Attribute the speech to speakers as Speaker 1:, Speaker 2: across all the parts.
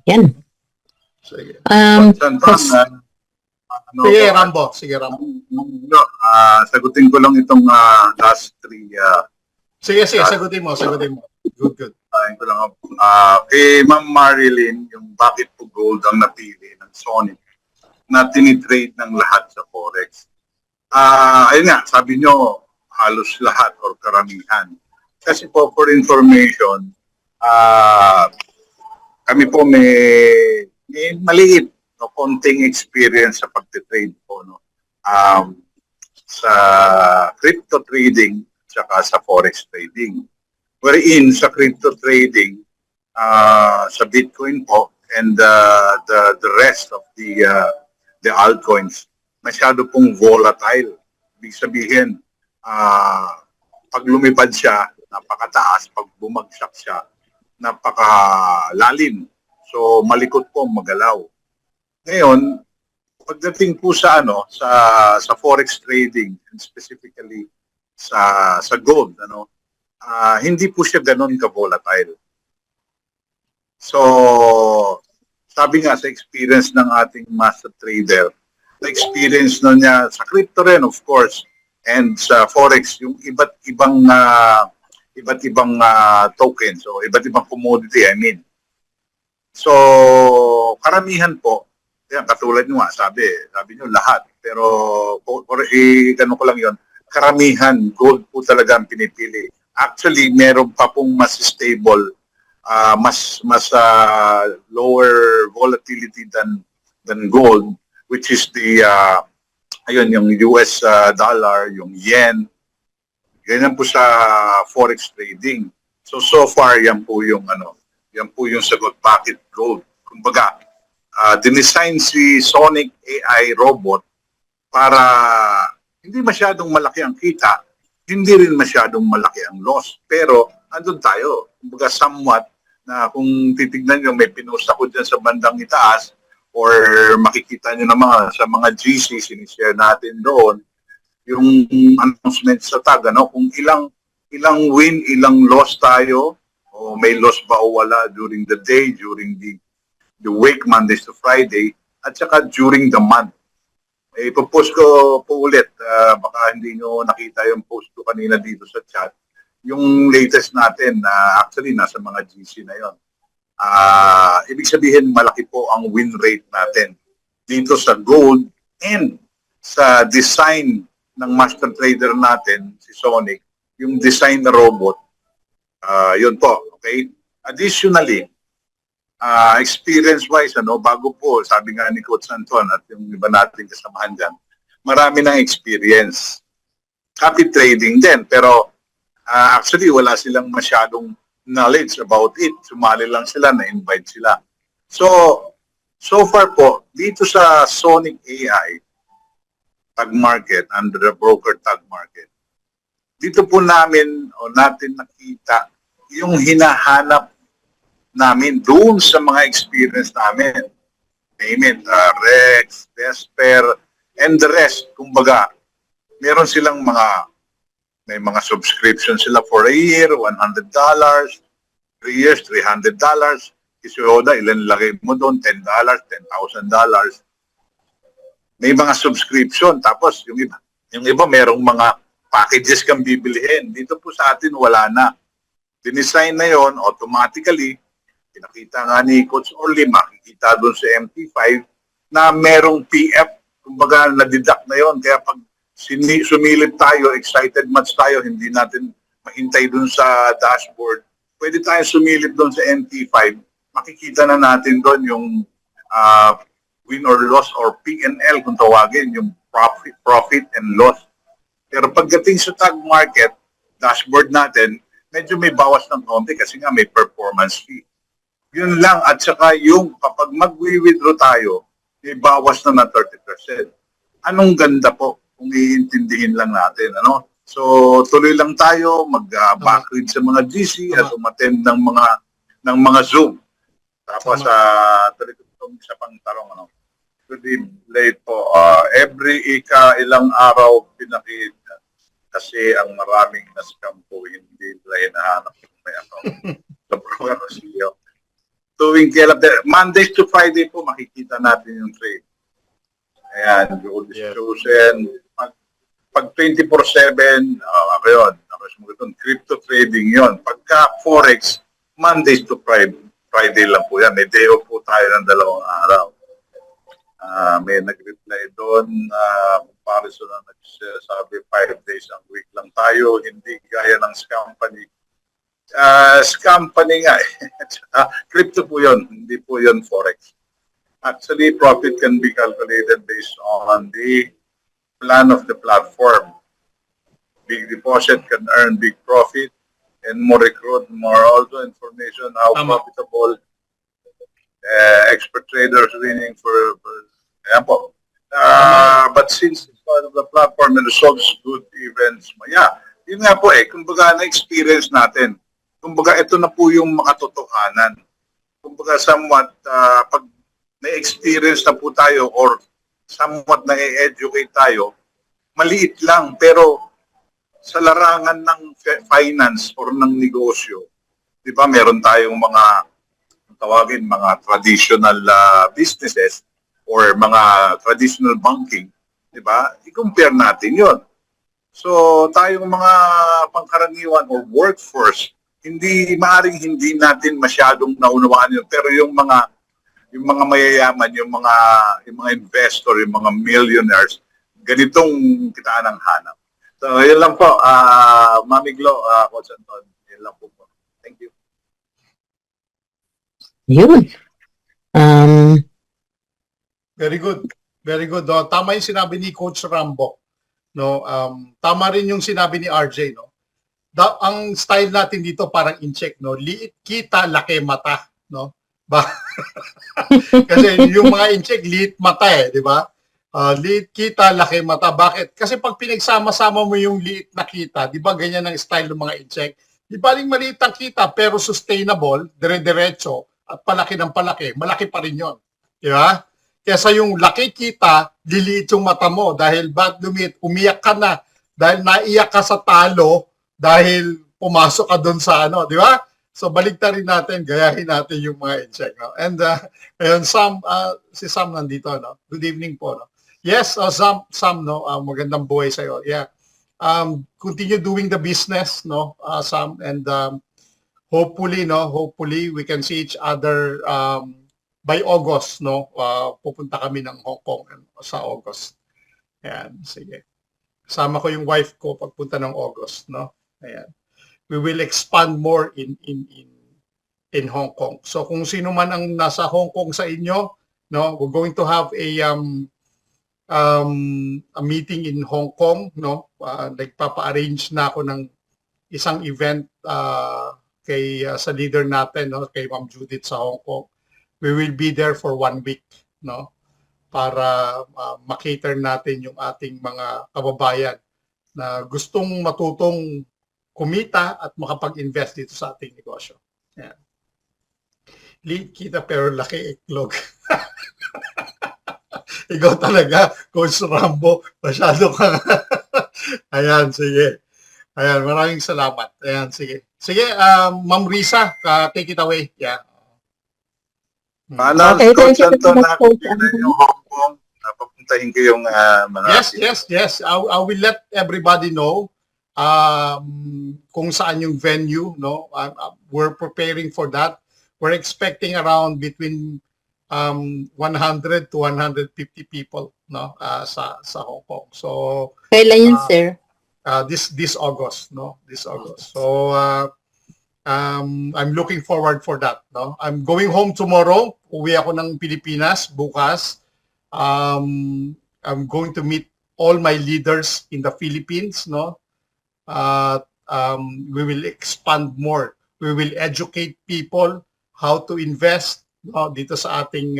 Speaker 1: Yan.
Speaker 2: Sige.
Speaker 3: Sige, Rambo. Sige, Rambo.
Speaker 2: Sagutin ko lang itong last three.
Speaker 3: Sige, sagutin mo. Good.
Speaker 2: Ko lang, kay Ma'am Marilyn, yung bakit po gold ang napili ng Sonic na tinitrade ng lahat sa Forex. Ayun nga, sabi nyo, halos lahat or karamihan. Kasi po, for information, kami po may maliit no, konting experience sa pagtitrade po no, sa crypto trading at sa forex trading. Wherein sa crypto trading, sa Bitcoin po and the rest of the altcoins, masyado pong volatile. Ibig sabihin, pag lumipad siya, napakataas. Pag bumagsak siya, napakalalim. So malikot po, magalaw. Ngayon, pagdating po sa sa forex trading and specifically sa gold, hindi po siya ganoon ka-volatile. So sabi nga sa experience ng ating master trader, na experience na niya sa crypto rin of course and sa forex yung iba't ibang tokens o iba't ibang commodity, I mean. So, karamihan po, yan, katulad nyo nga, sabi nyo lahat, pero ganun ko lang yon, karamihan, gold po talaga ang pinipili. Actually, meron pa pong mas stable, mas lower volatility than gold, which is the, yung US dollar, yung yen. Ganyan po sa forex trading. So far, yan po yung sagot, bakit gold. Kumbaga, dinesign si Sonic AI robot para hindi masyadong malaki ang kita, hindi rin masyadong malaki ang loss. Pero, andun tayo. Kumbaga, somewhat, na kung titignan nyo, may pinost ako dyan sa bandang itaas, or makikita nyo naman sa mga GC, sinishare natin doon, yung announcement sa tag, kung ilang win, ilang loss tayo, o may loss ba o wala during the day, during the week, Mondays to Friday, at saka during the month. Ipopost ko po ulit, baka hindi nyo nakita yung post ko kanina dito sa chat, yung latest natin, actually nasa mga GC na yon. Ibig sabihin, malaki po ang win rate natin dito sa gold and sa design ng master trader natin, si Sonic, yung design na robot, yun po, okay? Additionally, experience-wise, bago po, sabi nga ni Coach Anton at yung iba natin kasamahan dyan, marami ng experience. Copy trading din, pero actually wala silang masyadong knowledge about it. Sumali lang sila, na-invite sila. So far po, dito sa Sonic AI, tag market, under the broker tag market, dito po natin nakita yung hinahanap namin doon sa mga experience namin. Name it, Rex, Vesper, and the rest. Kumbaga, meron silang may mga subscription sila for a year, $100, 3 years, $300. Isoda, ilan lagay mo doon? $10, $10,000. May mga subscription. Tapos, yung iba merong mga packages kang bibilihin. Dito po sa atin, wala na. Dinesign na yon automatically. Pinakita nga ni Coach Orly, makikita doon sa MT5 na merong PF. Kumbaga, na-deduct na yon. Kaya pag sumilip tayo, excited match tayo, hindi natin mahintay doon sa dashboard, pwede tayo sumilip doon sa MT5. Makikita na natin doon yung win or loss or P&L kung tawagin, yung profit and loss. Pero pagdating sa tag market, dashboard natin, medyo may bawas ng konti kasi nga may performance fee. Yun lang, at saka yung kapag mag-withdraw tayo, may bawas na 30%. Anong ganda po kung iintindihin lang natin, So tuloy lang tayo, mag-backread sa mga GC at umattend ng mga Zoom. Tapos tuloy itong isa pang tarong, Good evening po. Every ilang araw pinakita kasi ang maraming na-scam po hindi nila hinahanap yung may account. So, tuwing kailan. Mondays to Friday po makikita natin yung trade. Ayan, gold is
Speaker 3: Yes.
Speaker 2: chosen. Pag 24/7, ako yun. Ako sumagot, crypto trading yon. Pagka Forex, Mondays to Friday lang po yan. May day off po tayo ng 2 araw. May nag-reply doon, comparison na nagsasabi 5 days ang week lang tayo, hindi gaya ng company. Company nga, crypto po yun, hindi po yun Forex. Actually, profit can be calculated based on the plan of the platform. Big deposit can earn big profit, and more recruit, more also information how profitable expert traders winning for ayan po. But since it's part of the platform and results good events, yeah, yun nga po kumbaga na-experience natin. Kumbaga ito na po yung makatotohanan. Kumbaga somewhat, pag na-experience na po tayo or somewhat na-educate tayo, maliit lang pero sa larangan ng finance or ng negosyo, di ba meron tayong mga tawagin mga traditional businesses or mga traditional banking, di ba? I-compare natin yon. So tayong mga pangkaraniwan or workforce, maaring hindi natin masyadong naunawaan yun. Pero yung mga mayayaman, yung mga investor, yung mga millionaires, ganitong kitaan ang hanap. So, yun lang po. Mami Glo, Coach Anton, yun lang po. Thank you.
Speaker 1: Yun.
Speaker 3: Very good. Very good. No? Tama yung sinabi ni Coach Rambo. No? Tama rin yung sinabi ni RJ. No? Ang style natin dito parang in-check. No? Liit kita, laki mata. No? Kasi yung mga in-check, liit mata di ba? Liit kita, laki mata. Bakit? Kasi pag pinagsama-sama mo yung liit na kita, di ba ganyan ang style ng mga in-check? Di ba rin maliit ang kita pero sustainable, dire-diretso, at palaki ng palaki, malaki pa rin yun. Di ba? Kesa yung laki kita, liliit yung mata mo dahil umiyak ka na, dahil naiyak ka sa talo, dahil pumasok ka doon sa di ba? So baligtarin natin, gayahin natin yung mga in-check. No? And ayun, si Sam nandito. No? Good evening po. No? Yes, Sam, no? Magandang buhay sa'yo. Yeah. Continue doing the business, no, Sam, and hopefully we can see each other by August, no. Pupunta kami ng Hong Kong sa August. Ayan, sige. Kasama ko yung wife ko pagpunta ng August, no. Ayan. We will expand more in Hong Kong. So kung sino man ang nasa Hong Kong sa inyo, no, we're going to have a meeting in Hong Kong, no. Nagpapa-arrange na ako ng isang event sa leader natin, no, kay Ma'am Judith sa Hong Kong. We will be there for 1 week, no, para makater natin yung ating mga kababayan na gustong matutong kumita at makapag-invest dito sa ating negosyo. Yan. Liit kita pero laki iklog. Ikaw talaga, Coach Rambo, masyado ka. Ayan, sige. Ayan, maraming salamat. Ayan, sige. Sige, Ma'am Risa, take it away. Yeah.
Speaker 2: Paano,
Speaker 1: Okay,
Speaker 2: Coach
Speaker 1: thank you
Speaker 2: Anton,
Speaker 1: so much, Coach
Speaker 2: nakakita yung Hong Kong, napapuntahin ko yung mga...
Speaker 3: Yes. I will let everybody know kung saan yung venue, no. We're preparing for that. We're expecting around between 100 to 150 people, no, sa Hong Kong. So
Speaker 1: Kailan yun, sir?
Speaker 3: this August, no, this August. So I'm looking forward for that, no. I'm going home tomorrow. Uwi ako ng Pilipinas bukas. I'm going to meet all my leaders in the Philippines, no. We will expand more. We will educate people how to invest, no, dito sa ating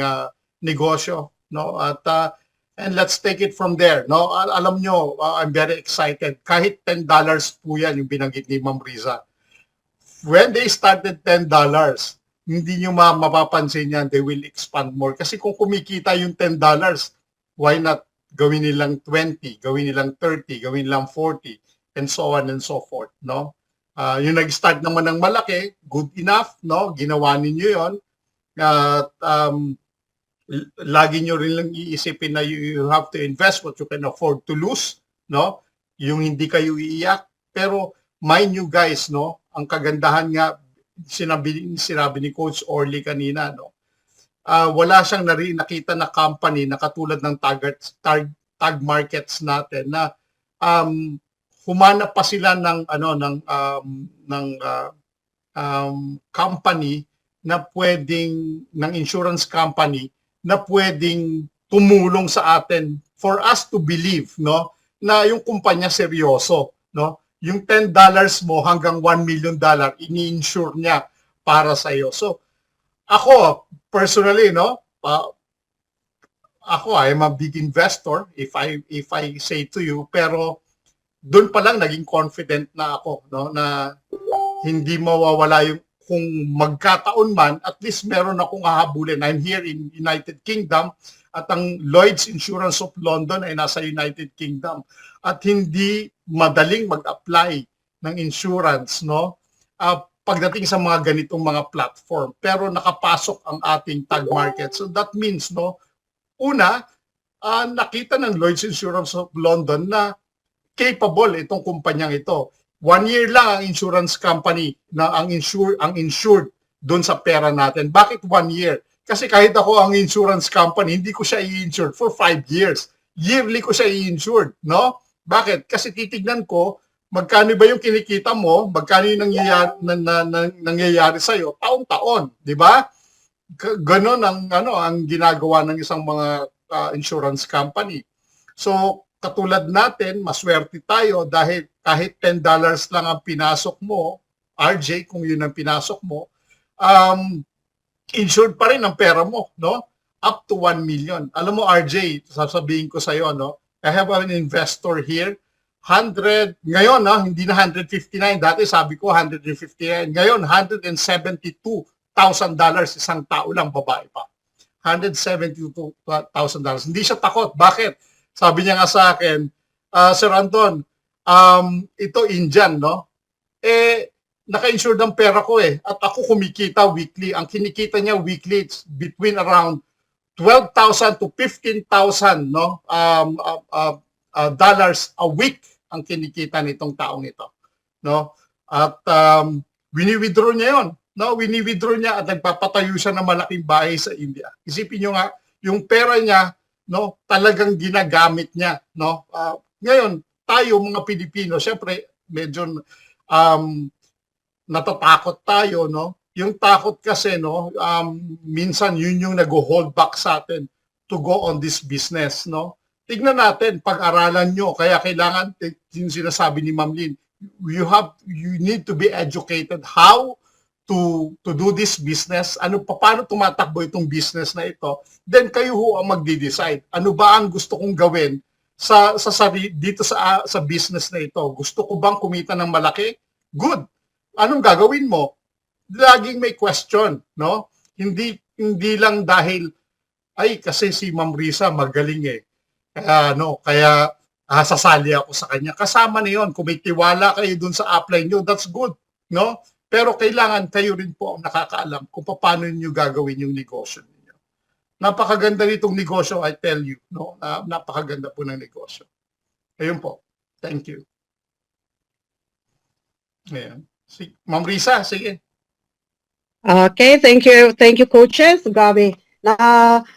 Speaker 3: negosyo, no, at and let's take it from there, no. Alam nyo, I'm very excited. Kahit $10 po yan yung binanggit ni Ma'am Riza. When they started $10, hindi nyo mapapansin yan, they will expand more. Kasi kung kumikita yung $10, why not gawin nilang 20, gawin nilang 30, gawin nilang 40, and so on and so forth, no. Yung nag-start naman ng malaki, good enough, no, ginawa ninyo yon. At lagi nyo rin lang iisipin na you have to invest what you can afford to lose, no? Yung hindi kayo iiyak. Pero mind you guys, no? Ang kagandahan nga, sinabi ni Coach Orly kanina, no? Wala siyang nakita na company na katulad ng tag markets natin na humanap pa sila ng company na pwedeng ng insurance company na pwedeng tumulong sa atin for us to believe, no, na yung kumpanya seryoso, no? Yung $10 mo hanggang $1 million ini-insure niya para sa iyo. So ako personally, no, ako I'm a big investor if I say to you, pero doon pa lang naging confident na ako, no, na hindi mawawala yung kung magkataon man, at least meron akong hahabulin. I'm here in United Kingdom at ang Lloyd's Insurance of London ay nasa United Kingdom. At hindi madaling mag-apply ng insurance, no? Pagdating sa mga ganitong mga platform. Pero nakapasok ang ating tag market. So that means, no, una, nakita ng Lloyd's Insurance of London na capable itong kumpanyang ito. 1 year lang ang insurance company na ang insured doon sa pera natin. Bakit 1 year? Kasi kahit ako ang insurance company, hindi ko siya i-insured for 5 years. Yearly ko siya i-insured, no? Bakit? Kasi titignan ko, magkano ba yung kinikita mo, magkano yung nangyayari sa'yo, taon-taon, di ba? Ganon ang ginagawa ng isang mga insurance company. So, katulad natin, maswerte tayo dahil kahit $10 lang ang pinasok mo, RJ, kung yun ang pinasok mo, insured pa rin ang pera mo, no? Up to 1 million. Alam mo, RJ, sasabihin ko sa iyo, no? I have an investor here, 100, ngayon, no? Hindi na 159, dati sabi ko 159, ngayon $172,000 isang tao lang, babae pa. $172,000. Hindi siya takot. Bakit? Sabi niya nga sa akin, Sir Anton, ito Indian, no? Naka-insured ang pera ko eh. At ako kumikita weekly. Ang kinikita niya weekly, it's between around 12,000 to 15,000, no? Dollars a week ang kinikita nitong taong ito, no? At wini-withdraw niya yon, no? Wini-withdraw niya at nagpapatayo siya ng malaking bahay sa India. Isipin niyo nga, yung pera niya, no, talagang ginagamit niya, no? Ngayon, tayo mga Pilipino, syempre medyo natatakot tayo, no? Yung takot kasi, no, minsan yun yung nag-hold back sa atin to go on this business, no? Tignan natin, pag-aralan nyo, kaya kailangan, yung sinasabi ni Ma'am Lynn, you need to be educated how to do this business, paano tumatakbo itong business na ito, then kayo ho ang magde-decide. Ano ba ang gusto kong gawin dito sa business na ito? Gusto ko bang kumita ng malaki? Good. Anong gagawin mo? Laging may question, no? Hindi lang dahil ay kasi si Ma'am Risa magaling eh. Kaya sasali ako sa kanya. Kasama na 'yon. Kung may tiwala kayo dun sa upline nyo, that's good, no? Pero kailangan kayo rin po ang nakakaalam kung paano niyo gagawin yung negosyo niyo. Napakaganda nitong negosyo, I tell you, no? Napakaganda po ng negosyo. Ayun po. Thank you. Ayan. Ma'am Risa, sige.
Speaker 4: Okay, thank you. Thank you, coaches. Grabe.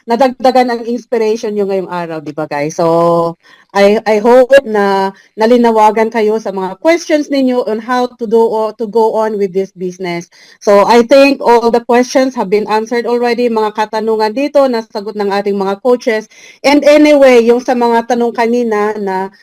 Speaker 4: Nadagdagan ang inspiration nyo ngayong araw, di ba guys? So, I hope na nalinawagan kayo sa mga questions ninyo on how to go on with this business. So, I think all the questions have been answered already. Mga katanungan dito, nasagot ng ating mga coaches. And anyway, yung sa mga tanong kanina na